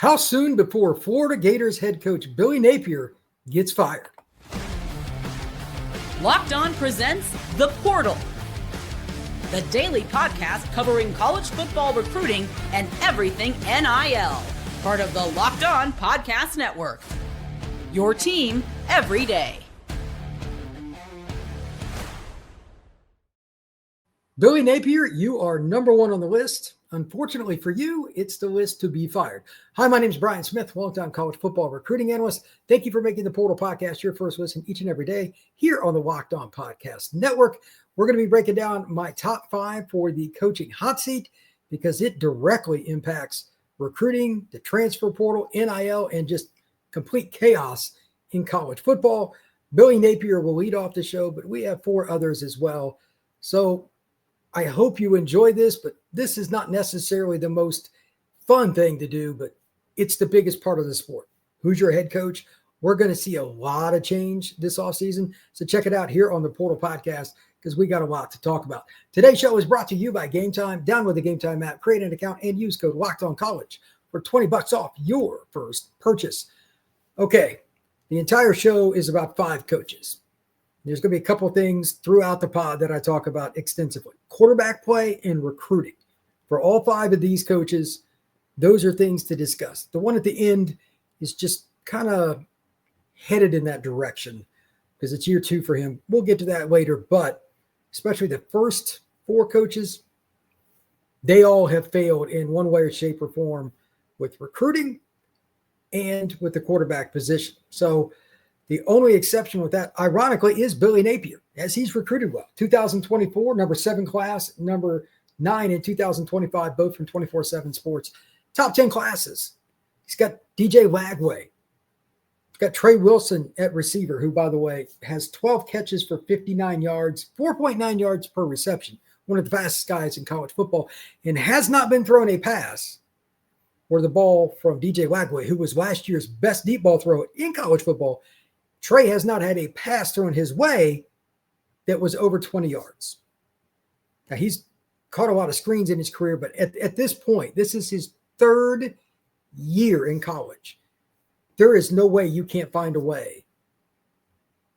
How soon before Florida Gators head coach Billy Napier gets fired? Locked On presents The Portal, the daily podcast covering college football recruiting and everything NIL. Part of the Locked On Podcast Network. Your team every day. Billy Napier, you are number one on the list. Unfortunately for you, it's the list to be fired. Hi, my name is Brian Smith, longtime college football recruiting analyst. Thank you for making the Portal Podcast your first listen each and every day here on the Locked On Podcast Network. We're going to be breaking down my top 5 for the coaching hot seat because it directly impacts recruiting, the transfer portal, NIL, and just complete chaos in college football. Billy Napier will lead off the show, but we have 4 others as well. So I hope you enjoy this, but this is not necessarily the most fun thing to do, but it's the biggest part of the sport. Who's your head coach? We're going to see a lot of change this offseason. So check it out here on the Portal Podcast because we got a lot to talk about. Today's show is brought to you by Game Time. Download the Game Time app, create an account, and use code LOCKEDONCollege for $20 off your first purchase. Okay, the entire show is about 5 coaches. There's going to be a couple of things throughout the pod that I talk about extensively. Quarterback play and recruiting. For all 5 of these coaches, those are things to discuss. The one at the end is just kind of headed in that direction because it's year 2 for him. We'll get to that later, but especially the first 4 coaches, they all have failed in one way or shape or form with recruiting and with the quarterback position. So the only exception with that, ironically, is Billy Napier, as he's recruited well. 2024, number 7 class, number 9 in 2025, both from 24/7 Sports. Top 10 classes. He's got DJ Lagway. He's got Trey Wilson at receiver, who, by the way, has 12 catches for 59 yards, 4.9 yards per reception, one of the fastest guys in college football, and has not been thrown a pass where the ball from DJ Lagway, who was last year's best deep ball thrower in college football, Trey has not had a pass thrown his way that was over 20 yards. Now, he's caught a lot of screens in his career, but at this point, this is his 3rd year in college. There is no way you can't find a way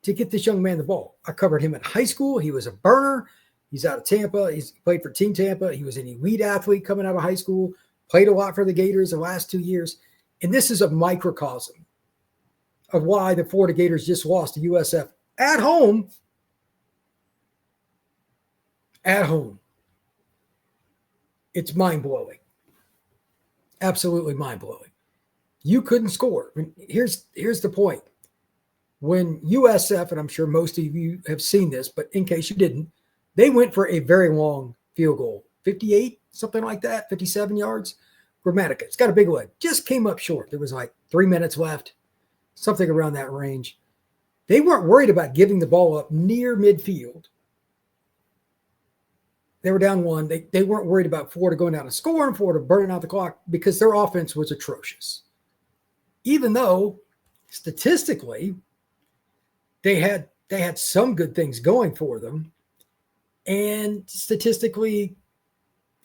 to get this young man the ball. I covered him in high school. He was a burner. He's out of Tampa. He's played for Team Tampa. He was an elite athlete coming out of high school, played a lot for the Gators the last 2 years. And this is a microcosm of why the Florida Gators just lost to USF at home. At home. It's mind-blowing. Absolutely mind-blowing. You couldn't score. I mean, here's the point. When USF, and I'm sure most of you have seen this, but in case you didn't, they went for a very long field goal. 58, something like that, 57 yards. Grammatica. It's got a big leg. Just came up short. There was like 3 minutes left. Something around that range. They weren't worried about giving the ball up near midfield. They were down 1. They weren't worried about Florida going down and scoring, Florida burning out the clock because their offense was atrocious. Even though statistically they had some good things going for them. And statistically,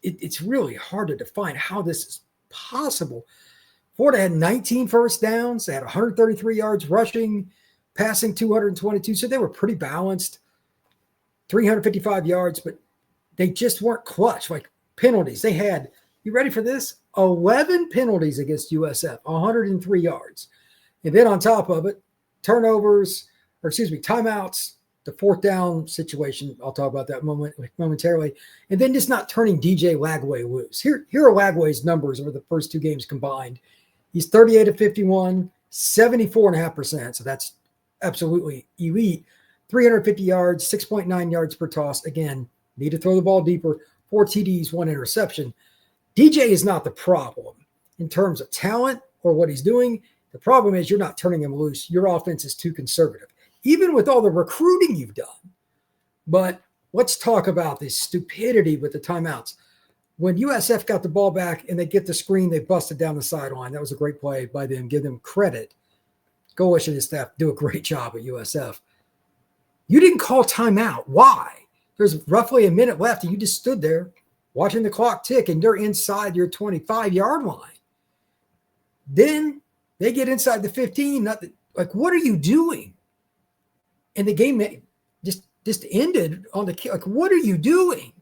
it's really hard to define how this is possible. Florida had 19 first downs. They had 133 yards rushing, passing 222. So they were pretty balanced, 355 yards, but they just weren't clutch, like penalties. They had, you ready for this? 11 penalties against USF, 103 yards. And then on top of it, timeouts, the 4th down situation. I'll talk about that momentarily. And then just not turning DJ Lagway loose. Here are Lagway's numbers over the first 2 games combined. He's 38 of 51, 74.5%. So that's absolutely elite. 350 yards, 6.9 yards per toss. Again, need to throw the ball deeper. 4 TDs, 1 interception. DJ is not the problem in terms of talent or what he's doing. The problem is you're not turning him loose. Your offense is too conservative, even with all the recruiting you've done. But let's talk about this stupidity with the timeouts. When USF got the ball back and they get the screen, they busted down the sideline. That was a great play by them. Give them credit. Golesh and his staff do a great job at USF. You didn't call timeout. Why? There's roughly a minute left, and you just stood there watching the clock tick, and they're inside your 25-yard line. Then they get inside the 15. Like, what are you doing? And the game just ended on the like, what are you doing?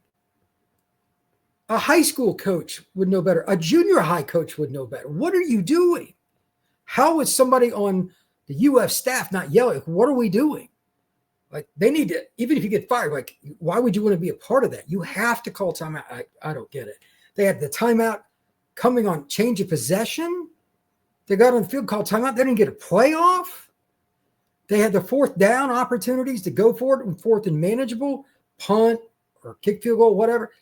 A high school coach would know better. A junior high coach would know better. What are you doing? How is somebody on the UF staff not yelling? Like, what are we doing? Like, they need to, even if you get fired, like, why would you want to be a part of that? You have to call timeout. I don't get it. They had the timeout coming on change of possession. They got on the field, called timeout. They didn't get a playoff. They had the fourth down opportunities to go for it, and fourth and manageable, punt or kick field goal, whatever.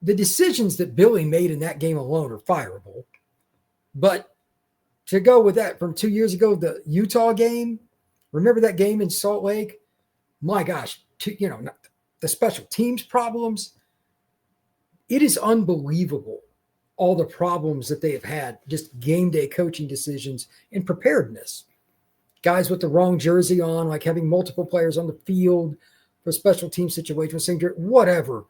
The decisions that Billy made in that game alone are fireable. But to go with that from 2 years ago, the Utah game, remember that game in Salt Lake? My gosh, the special teams problems. It is unbelievable, all the problems that they have had, just game day coaching decisions and preparedness. Guys with the wrong jersey on, like having multiple players on the field for special team situations, whatever.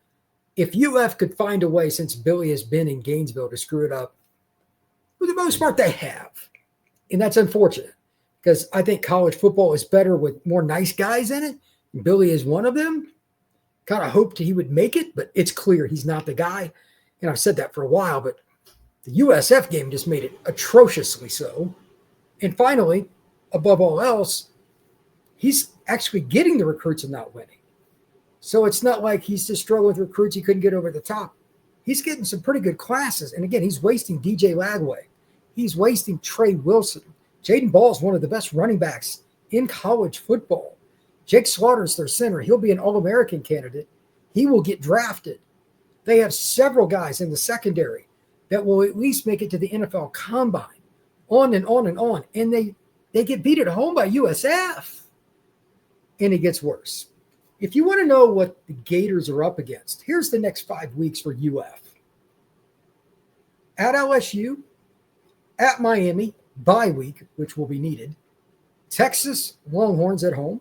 If UF could find a way, since Billy has been in Gainesville, to screw it up, for the most part, they have. And that's unfortunate, because I think college football is better with more nice guys in it. Billy is one of them. Kind of hoped he would make it, but it's clear he's not the guy. And I've said that for a while, but the USF game just made it atrociously so. And finally, above all else, he's actually getting the recruits and not winning. So it's not like he's just struggling with recruits he couldn't get over the top. He's getting some pretty good classes. And again, he's wasting DJ Lagway. He's wasting Trey Wilson. Jaden Ball is one of the best running backs in college football. Jake Slaughter's their center. He'll be an All-American candidate. He will get drafted. They have several guys in the secondary that will at least make it to the NFL Combine. On and on and on. And they get beat at home by USF. And it gets worse. If you want to know what the Gators are up against, here's the next 5 weeks for UF. At LSU, at Miami, bye week, which will be needed, Texas Longhorns at home,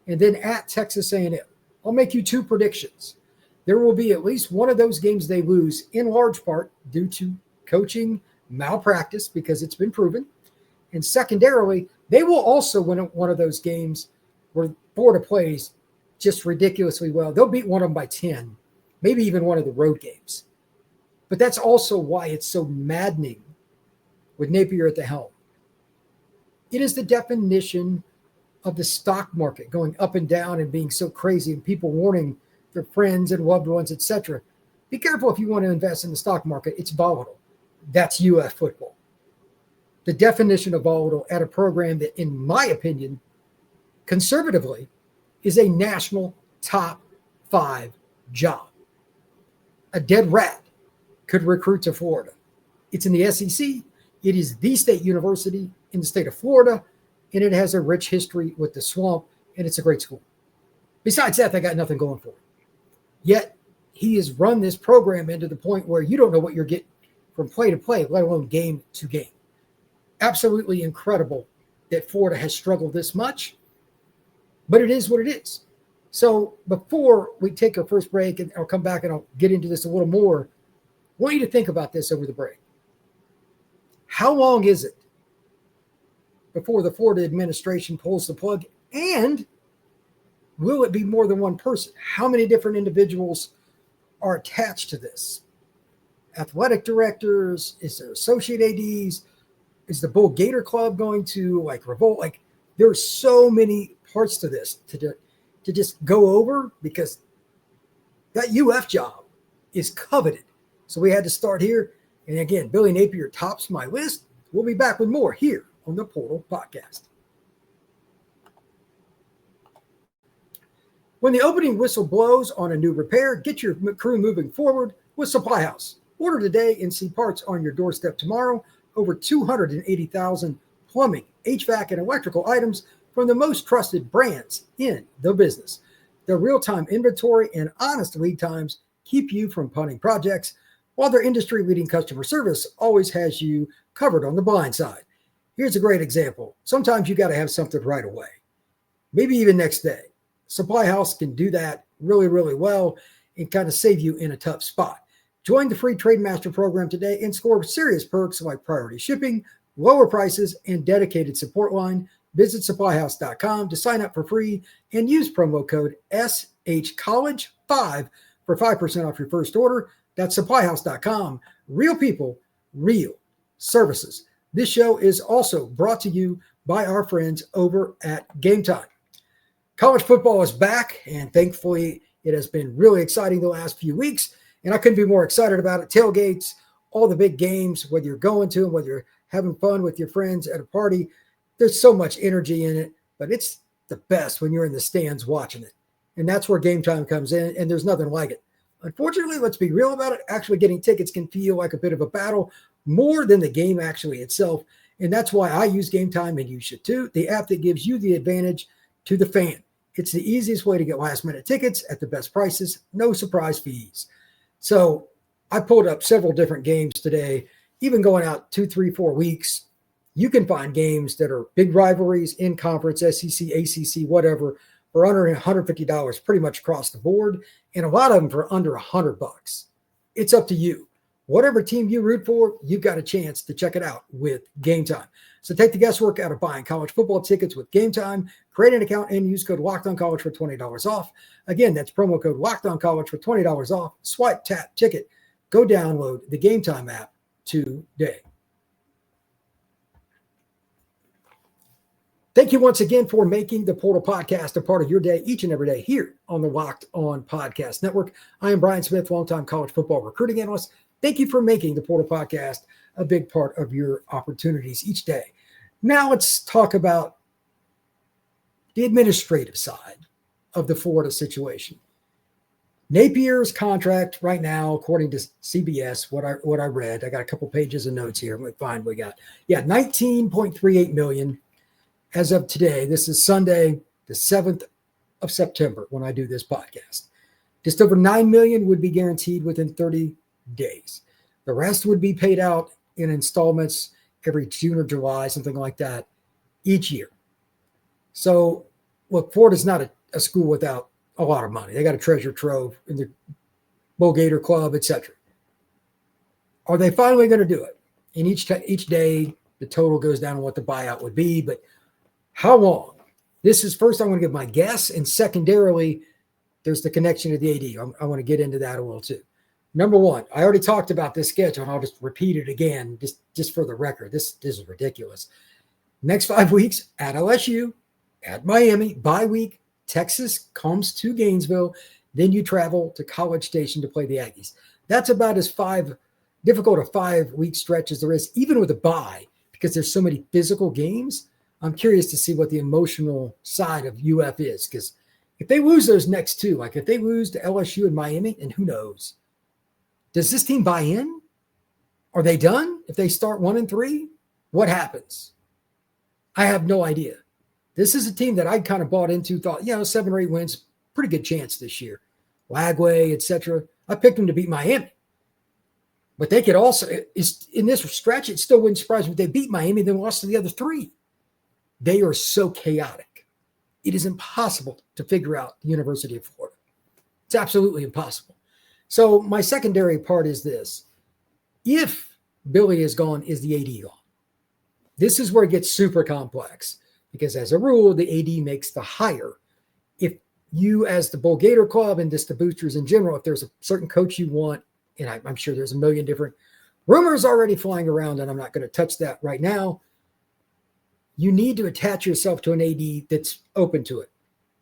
and then at Texas A&M. I'll make you 2 predictions. There will be at least one of those games they lose, in large part due to coaching malpractice, because it's been proven. And secondarily, they will also win one of those games where Florida plays just ridiculously well. They'll beat one of them by 10, maybe even one of the road games. But that's also why it's so maddening with Napier at the helm. It is the definition of the stock market going up and down and being so crazy, and people warning their friends and loved ones, etc. Be careful if you want to invest in the stock market. It's volatile. That's UF football. The definition of volatile at a program that, in my opinion, conservatively, is a national top 5 job. A dead rat could recruit to Florida. It's in the SEC. It is the state university in the state of Florida, and it has a rich history with the swamp, and it's a great school. Besides that, they got nothing going for it. Yet, he has run this program into the point where you don't know what you're getting from play to play, let alone game to game. Absolutely incredible that Florida has struggled this much. But it is what it is. So before we take our first break, and I'll come back and I'll get into this a little more, I want you to think about this over the break. How long is it before the Florida administration pulls the plug? And will it be more than one person? How many different individuals are attached to this? Athletic directors? Is there associate ADs? Is the Bull Gator Club going to revolt? There's so many parts to this to just go over, because that UF job is coveted. So we had to start here. And again, Billy Napier tops my list. We'll be back with more here on the Portal Podcast. When the opening whistle blows on a new repair, get your crew moving forward with Supply House. Order today and see parts on your doorstep tomorrow. Over 280,000 plumbing, HVAC, and electrical items from the most trusted brands in the business. Their real-time inventory and honest lead times keep you from punting projects, while their industry-leading customer service always has you covered on the blind side. Here's a great example. Sometimes you got to have something right away, maybe even next day. Supply House can do that really, really well and kind of save you in a tough spot. Join the free Trade Master program today and score serious perks like priority shipping, lower prices, and dedicated support line. Visit supplyhouse.com to sign up for free and use promo code SHCollege5 for 5% off your first order. That's supplyhouse.com. Real people, real services. This show is also brought to you by our friends over at Game Time. College football is back, and thankfully it has been really exciting the last few weeks, and I couldn't be more excited about it. Tailgates, all the big games, whether you're going to them, whether you're having fun with your friends at a party, there's so much energy in it, but it's the best when you're in the stands watching it. And that's where Game Time comes in, and there's nothing like it. Unfortunately, let's be real about it. Actually getting tickets can feel like a bit of a battle more than the game actually itself. And that's why I use Game Time, and you should too, the app that gives you the advantage to the fan. It's the easiest way to get last-minute tickets at the best prices, no surprise fees. So I pulled up several different games today, even going out 2, 3, 4 weeks. You can find games that are big rivalries in conference, SEC, ACC, whatever, for under $150 pretty much across the board, and a lot of them for under $100. It's up to you. Whatever team you root for, you've got a chance to check it out with Game Time. So take the guesswork out of buying college football tickets with Game Time. Create an account and use code LOCKEDONCollege for $20 off. Again, that's promo code LOCKEDONCollege for $20 off. Swipe, tap, ticket. Go download the Game Time app today. Thank you once again for making the Portal Podcast a part of your day each and every day here on the Locked On Podcast Network. I am Brian Smith, longtime college football recruiting analyst. Thank you for making the Portal Podcast a big part of your opportunities each day. Now let's talk about the administrative side of the Florida situation. Napier's contract right now, according to CBS, what I read, I got a couple pages of notes here. Let me find what we got. Yeah, $19.38 million. As of today, this is Sunday, the 7th of September, when I do this podcast. Just over $9 million would be guaranteed within 30 days. The rest would be paid out in installments every June or July, something like that, each year. So, look, Florida's not a school without a lot of money. They got a treasure trove in the Gator Club, etc. Are they finally going to do it? And each day, the total goes down on what the buyout would be, but how long? This is first, I want to give my guess, and secondarily, there's the connection to the AD. I want to get into that a little too. Number one, I already talked about this schedule, and I'll just repeat it again, just for the record. This is ridiculous. Next 5 weeks at LSU, at Miami, bye week, Texas comes to Gainesville, then you travel to College Station to play the Aggies. That's about as difficult a 5-week stretch as there is, even with a bye, because there's so many physical games. I'm curious to see what the emotional side of UF is, because if they lose those next two, like if they lose to LSU and Miami, and who knows, does this team buy in? Are they done? If they start 1-3, what happens? I have no idea. This is a team that I kind of bought into, thought, 7 or 8 wins, pretty good chance this year. Lagway, etc. I picked them to beat Miami. But they could also, in this stretch, it still wouldn't surprise me if they beat Miami, then lost to the other 3. They are so chaotic. It is impossible to figure out the University of Florida. It's absolutely impossible. So my secondary part is this. If Billy is gone, is the AD gone? This is where it gets super complex, because as a rule, the AD makes the hire. If you, as the Bull Gator Club and just the boosters in general, if there's a certain coach you want, and I'm sure there's a million different rumors already flying around, and I'm not going to touch that right now, you need to attach yourself to an AD that's open to it.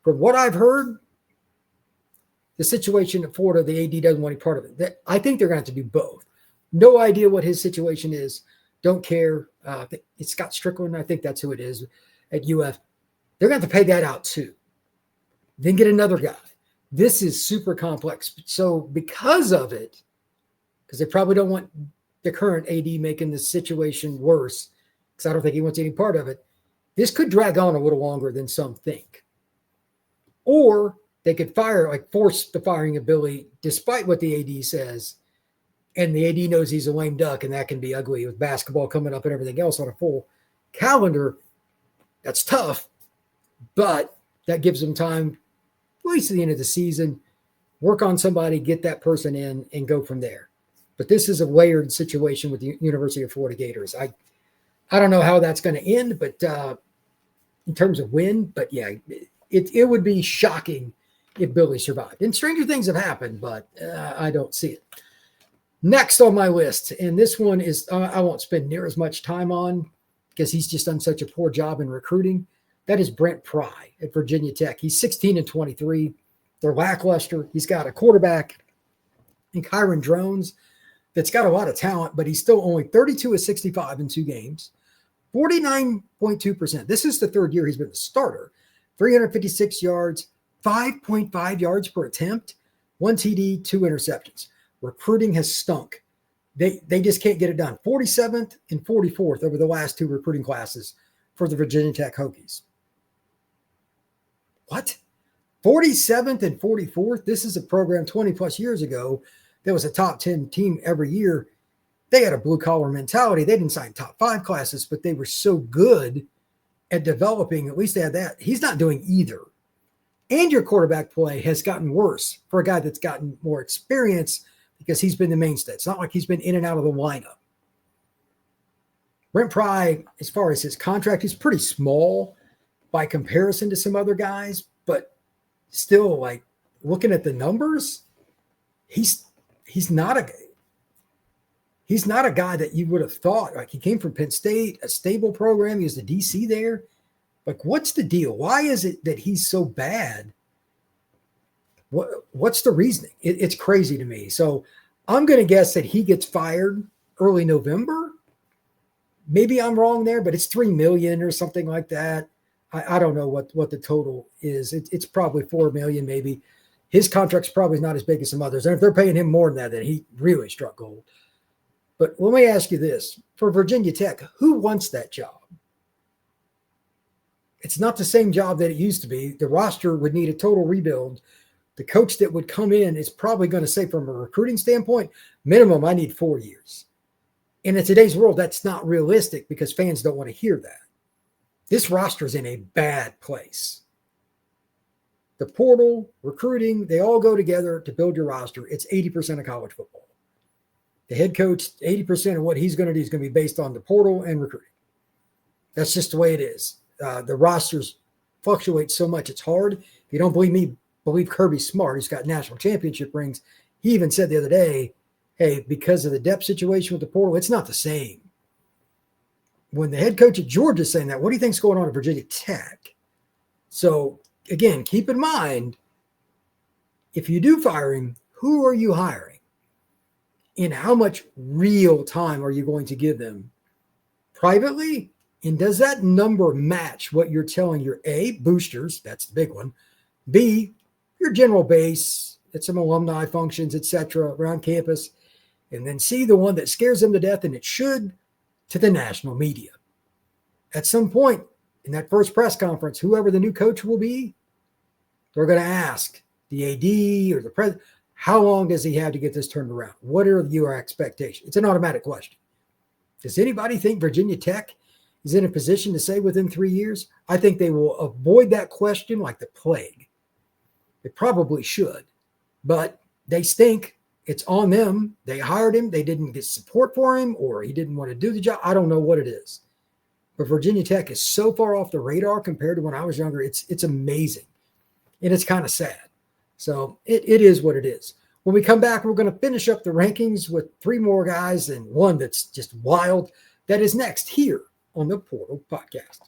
From what I've heard, the situation in Florida, the AD doesn't want any part of it. I think they're going to have to do both. No idea what his situation is. Don't care. It's Scott Strickland. I think that's who it is at UF. They're going to have to pay that out too. Then get another guy. This is super complex. So because of it, because they probably don't want the current AD making the situation worse, because I don't think he wants any part of it, this could drag on a little longer than some think. Or they could force the firing of Billy, despite what the AD says, and the AD knows he's a lame duck, and that can be ugly with basketball coming up and everything else on a full calendar. That's tough, but that gives them time, at least at the end of the season, work on somebody, get that person in, and go from there. But this is a layered situation with the University of Florida Gators. I don't know how that's going to end, but in terms of win, but yeah, it would be shocking if Billy survived. And stranger things have happened, but I don't see it. Next on my list, and this one is I won't spend near as much time on because he's just done such a poor job in recruiting. That is Brent Pry at Virginia Tech. He's 16-23. They're lackluster. He's got a quarterback in Kyron Drones that's got a lot of talent, but he's still only 32 of 65 in 2 games, 49.2%. This is the 3rd year he's been the starter. 356 yards, 5.5 yards per attempt, 1 TD, 2 interceptions. Recruiting has stunk. They just can't get it done. 47th and 44th over the last 2 recruiting classes for the Virginia Tech Hokies. What? 47th and 44th? This is a program 20 plus years ago that was a top 10 team every year. They had a blue collar mentality. They didn't sign top 5 classes, but they were so good at developing. At least they had that. He's not doing either. And your quarterback play has gotten worse for a guy that's gotten more experience because he's been the mainstay. It's not like he's been in and out of the lineup. Brent Pry, as far as his contract, is pretty small by comparison to some other guys, but still, like, looking at the numbers, he's not a guy that you would have thought. Like, he came from Penn State, a stable program. He was the DC there. Like, what's the deal? Why is it that he's so bad? What's the reasoning? It's crazy to me. So I'm going to guess that he gets fired early November. Maybe I'm wrong there, but it's $3 million or something like that. I don't know what the total is. It's probably $4 million, maybe. His contract's probably not as big as some others. And if they're paying him more than that, then he really struck gold. But let me ask you this. For Virginia Tech, who wants that job? It's not the same job that it used to be. The roster would need a total rebuild. The coach that would come in is probably going to say, from a recruiting standpoint, minimum, I need 4 years. And in today's world, that's not realistic because fans don't want to hear that. This roster is in a bad place. The portal, recruiting, they all go together to build your roster. It's 80% of college football. The head coach, 80% of what he's going to do is going to be based on the portal and recruiting. That's just the way it is. The rosters fluctuate so much, it's hard. If you don't believe me, believe Kirby Smart, who's got national championship rings. He even said the other day, hey, because of the depth situation with the portal, it's not the same. When the head coach at Georgia is saying that, what do you think's going on at Virginia Tech? So, again, keep in mind, if you do fire him, who are you hiring? And how much real time are you going to give them privately? And does that number match what you're telling your A, boosters, that's the big one, B, your general base, at some alumni functions, etc., around campus, and then C, the one that scares them to death, and it should, to the national media. At some point in that first press conference, whoever the new coach will be, they're going to ask the AD or the president, how long does he have to get this turned around? What are your expectations? It's an automatic question. Does anybody think Virginia Tech is in a position to say within 3 years? I think they will avoid that question like the plague. They probably should, but they stink. It's on them. They hired him. They didn't get support for him, or he didn't want to do the job. I don't know what it is. But Virginia Tech is so far off the radar compared to when I was younger. It's amazing. And it's kind of sad. So it is what it is. When we come back, we're going to finish up the rankings with 3 more guys and one that's just wild. That is next here on the Portal Podcast.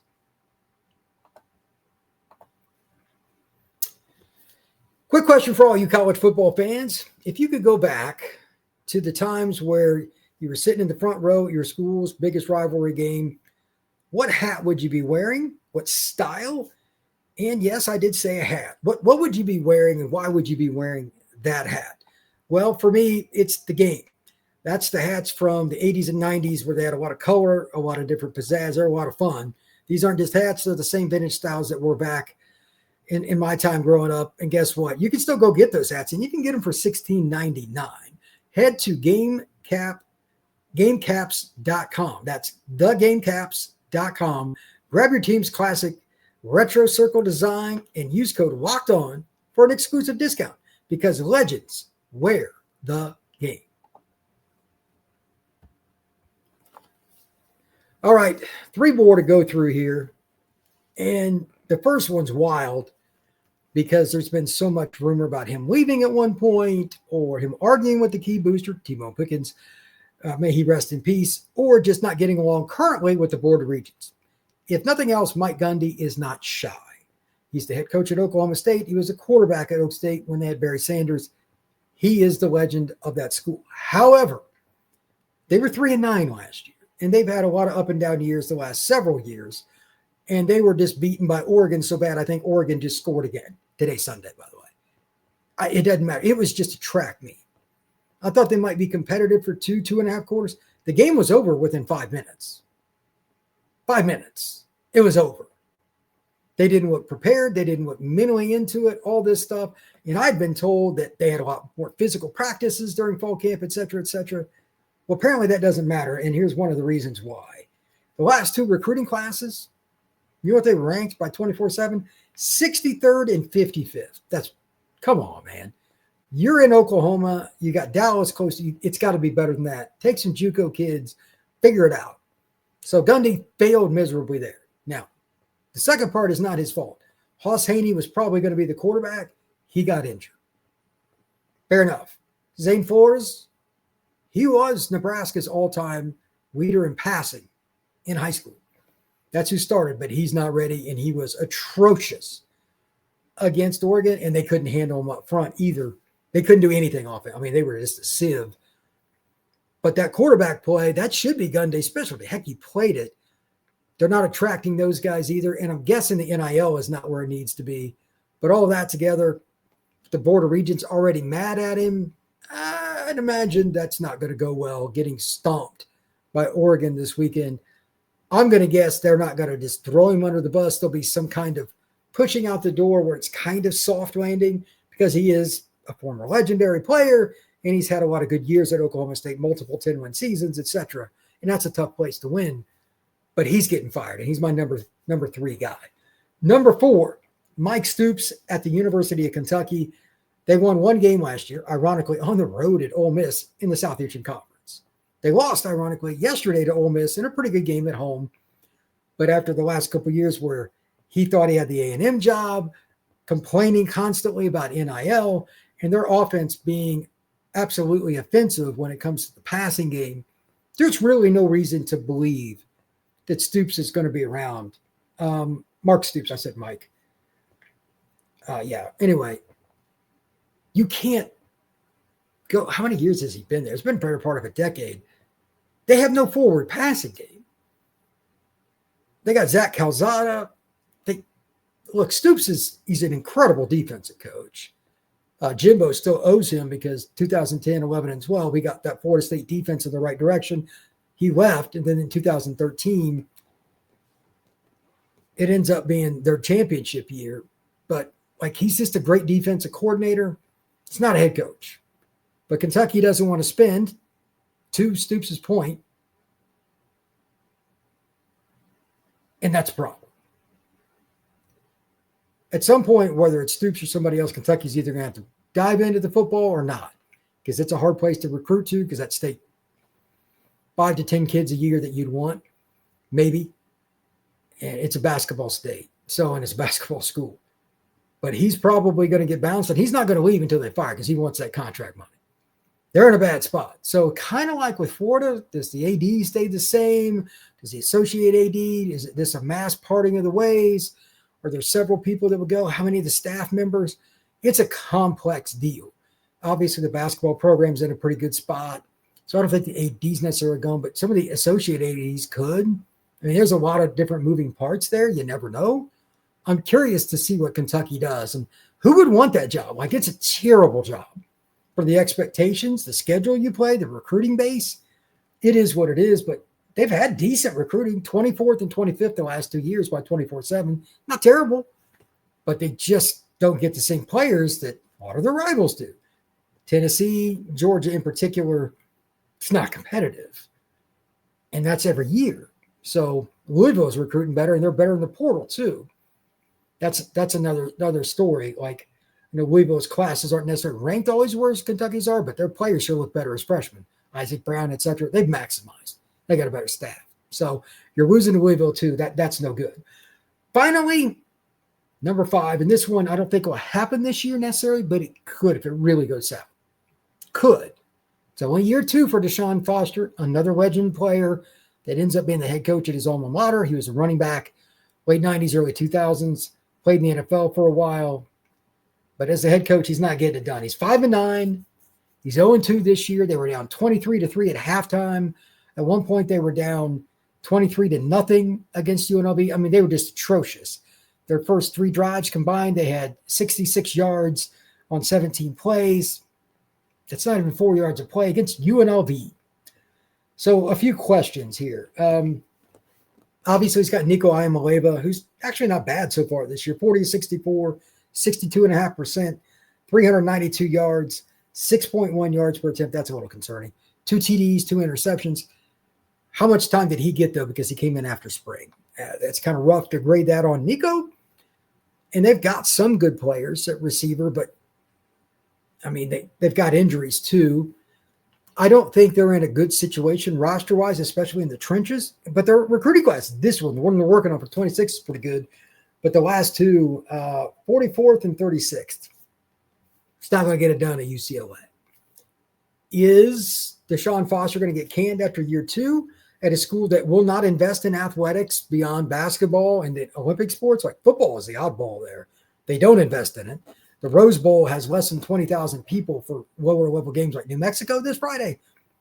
Quick question for all you college football fans. If you could go back to the times where you were sitting in the front row at your school's biggest rivalry game, what hat would you be wearing? What style? And yes, I did say a hat. What would you be wearing, and why would you be wearing that hat? Well, for me, it's the game. That's the hats from the 80s and 90s where they had a lot of color, a lot of different pizzazz. They're a lot of fun. These aren't just hats. They're the same vintage styles that were back in my time growing up. And guess what? You can still go get those hats, and you can get them for $16.99. Head to gamecaps.com. That's thegamecaps.com. Grab your team's classic retro circle design and use code LOCKEDON for an exclusive discount, because legends wear the game. All right, 3 more to go through here. And the first one's wild because there's been so much rumor about him leaving at one point or him arguing with the key booster, T-Bone Pickens, may he rest in peace, or just not getting along currently with the Board of Regents. If nothing else, Mike Gundy is not shy. He's the head coach at Oklahoma State. He was a quarterback at Oak State when they had Barry Sanders. He is the legend of that school. However, they were 3-9 last year, and they've had a lot of up and down years the last several years, and they were just beaten by Oregon so bad I think Oregon just scored again today, Sunday, by the way. It doesn't matter. It was just a track meet. I thought they might be competitive for 2.5 quarters. The game was over within 5 minutes. 5 minutes. It was over. They didn't look prepared. They didn't look mentally into it, all this stuff. And I'd been told that they had a lot more physical practices during fall camp, et cetera, et cetera. Well, apparently that doesn't matter. And here's one of the reasons why. The last 2 recruiting classes, you know what they were ranked by 24/7? 63rd and 55th. Come on, man. You're in Oklahoma. You got Dallas close to you. It's got to be better than that. Take some JUCO kids, figure it out. So Gundy failed miserably there. Now, the second part is not his fault. Hoss Haney was probably going to be the quarterback. He got injured. Fair enough. Zane Flores, he was Nebraska's all-time leader in passing in high school. That's who started, but he's not ready, and he was atrocious against Oregon, and they couldn't handle him up front either. They couldn't do anything off it. I mean, they were just a sieve. But that quarterback play, that should be Gundy's specialty. Heck, he played it. They're not attracting those guys either, and I'm guessing the NIL is not where it needs to be. But all that together, the Board of Regents already mad at him. I'd imagine that's not going to go well, getting stomped by Oregon this weekend. I'm going to guess they're not going to just throw him under the bus. There'll be some kind of pushing out the door where it's kind of soft landing because he is a former legendary player and he's had a lot of good years at Oklahoma State, multiple 10-win seasons, etc. And that's a tough place to win. But he's getting fired, and he's my number 3 guy. Number 4, Mike Stoops at the University of Kentucky. They won 1 game last year, ironically, on the road at Ole Miss in the Southeastern Conference. They lost, ironically, yesterday to Ole Miss in a pretty good game at home. But after the last couple of years where he thought he had the A&M job, complaining constantly about NIL, and their offense being absolutely offensive when it comes to the passing game, there's really no reason to believe that Stoops is going to be around. Mark Stoops, I said Mike. Anyway, you can't go. How many years has he been there? It's been a better part of a decade. They have no forward passing game. They got Zach Calzada. Stoops he's an incredible defensive coach. Jimbo still owes him because 2010, 11, and 12, he got that Florida State defense in the right direction. He left, and then in 2013, it ends up being their championship year. But he's just a great defensive coordinator. It's not a head coach. But Kentucky doesn't want to spend, to Stoops' point, and that's a problem. At some point, whether it's Stoops or somebody else, Kentucky's either going to have to dive into the football or not, because it's a hard place to recruit to, because that state 5 to 10 kids a year that you'd want, maybe. And it's a basketball state, and it's a basketball school. But he's probably going to get bounced, and he's not going to leave until they fire because he wants that contract money. They're in a bad spot. So kind of like with Florida, does the AD stay the same? Does the associate AD? Is this a mass parting of the ways? Are there several people that would go? How many of the staff members? It's a complex deal. Obviously, the basketball program's in a pretty good spot. So I don't think the AD's necessarily going, but some of the associate ADs could. I mean, there's a lot of different moving parts there. You never know. I'm curious to see what Kentucky does. And who would want that job? It's a terrible job. For the expectations, the schedule you play, the recruiting base, it is what it is. But they've had decent recruiting, 24th and 25th the last 2 years by 24/7. Not terrible, but they just don't get the same players that a lot of their rivals do. Tennessee, Georgia in particular, it's not competitive. And that's every year. So Louisville is recruiting better, and they're better in the portal too. That's another story. Louisville's classes aren't necessarily ranked always where Kentucky's are, but their players sure look better as freshmen. Isaac Brown, et cetera. They've maximized. They got a better staff. So you're losing to Louisville too. That's no good. Finally, number 5, and this one I don't think will happen this year necessarily, but it could if it really goes south. Could. It's only year 2 for Deshaun Foster, another legend player that ends up being the head coach at his alma mater. He was a running back, late 90s, early 2000s, played in the NFL for a while. But as the head coach, he's not getting it done. He's 5-9. He's 0-2 this year. They were down 23-3 at halftime. At one point, they were down 23-0 against UNLV. I mean, they were just atrocious. Their first 3 drives combined, they had 66 yards on 17 plays. That's not even 4 yards of play against UNLV. So a few questions here. Obviously, he's got Nico Iamaleava, who's actually not bad so far this year. 40-64, 62.5%, 392 yards, 6.1 yards per attempt. That's a little concerning. 2 TDs, 2 interceptions. How much time did he get, though, because he came in after spring? That's kind of rough to grade that on Nico. And they've got some good players at receiver, but, I mean, they've got injuries, too. I don't think they're in a good situation roster-wise, especially in the trenches. But their recruiting class, this one, the one they're working on for 26 is pretty good. But the last 2, 44th and 36th. It's not going to get it done at UCLA. Is Deshaun Foster going to get canned after year 2 at a school that will not invest in athletics beyond basketball and the Olympic sports? Like football is the oddball there. They don't invest in it. The Rose Bowl has less than 20,000 people for lower level games like New Mexico this Friday.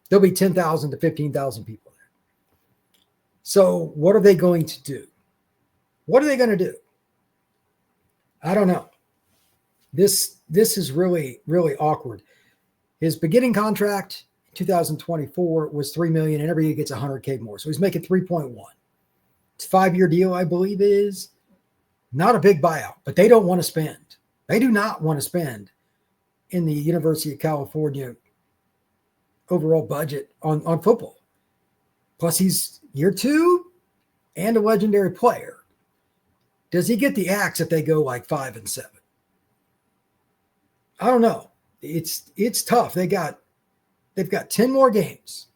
There'll be 10,000 to 15,000 people there. So what are they going to do? What are they going to do? I don't know. This is really, really awkward. His beginning contract in 2024 was $3 million, and every year he gets $100K more. So he's making 3.1. It's a 5-year deal, I believe it is. Not a big buyout, but they don't want to spend. They do not want to spend in the University of California overall budget on football. Plus, he's year 2 and a legendary player. Does he get the axe if they go like 5-7? I don't know. It's tough. They've got 10 more games.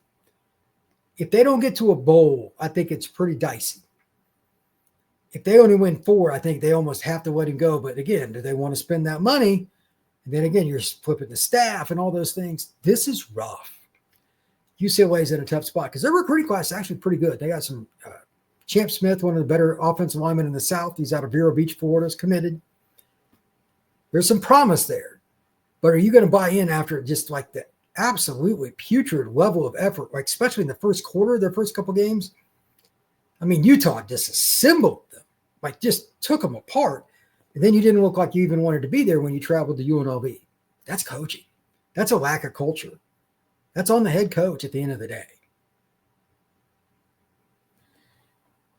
If they don't get to a bowl, I think it's pretty dicey. If they only win 4, I think they almost have to let him go. But again, do they want to spend that money? And then again, you're flipping the staff and all those things. This is rough. UCLA is in a tough spot because their recruiting class is actually pretty good. They got some Champ Smith, one of the better offensive linemen in the South. He's out of Vero Beach, Florida, is committed. There's some promise there. But are you going to buy in after just like the absolutely putrid level of effort, like especially in the first quarter, their first couple games? I mean, Utah disassembled them, like just took them apart. And then you didn't look like you even wanted to be there when you traveled to UNLV. That's coaching. That's a lack of culture. That's on the head coach at the end of the day.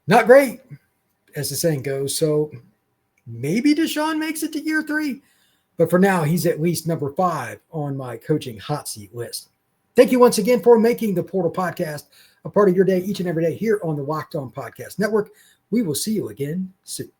Not great, as the saying goes. So maybe Deshaun makes it to year 3. But for now, he's at least number 5 on my coaching hot seat list. Thank you once again for making the Portal Podcast a part of your day each and every day here on the Locked On Podcast Network. We will see you again soon.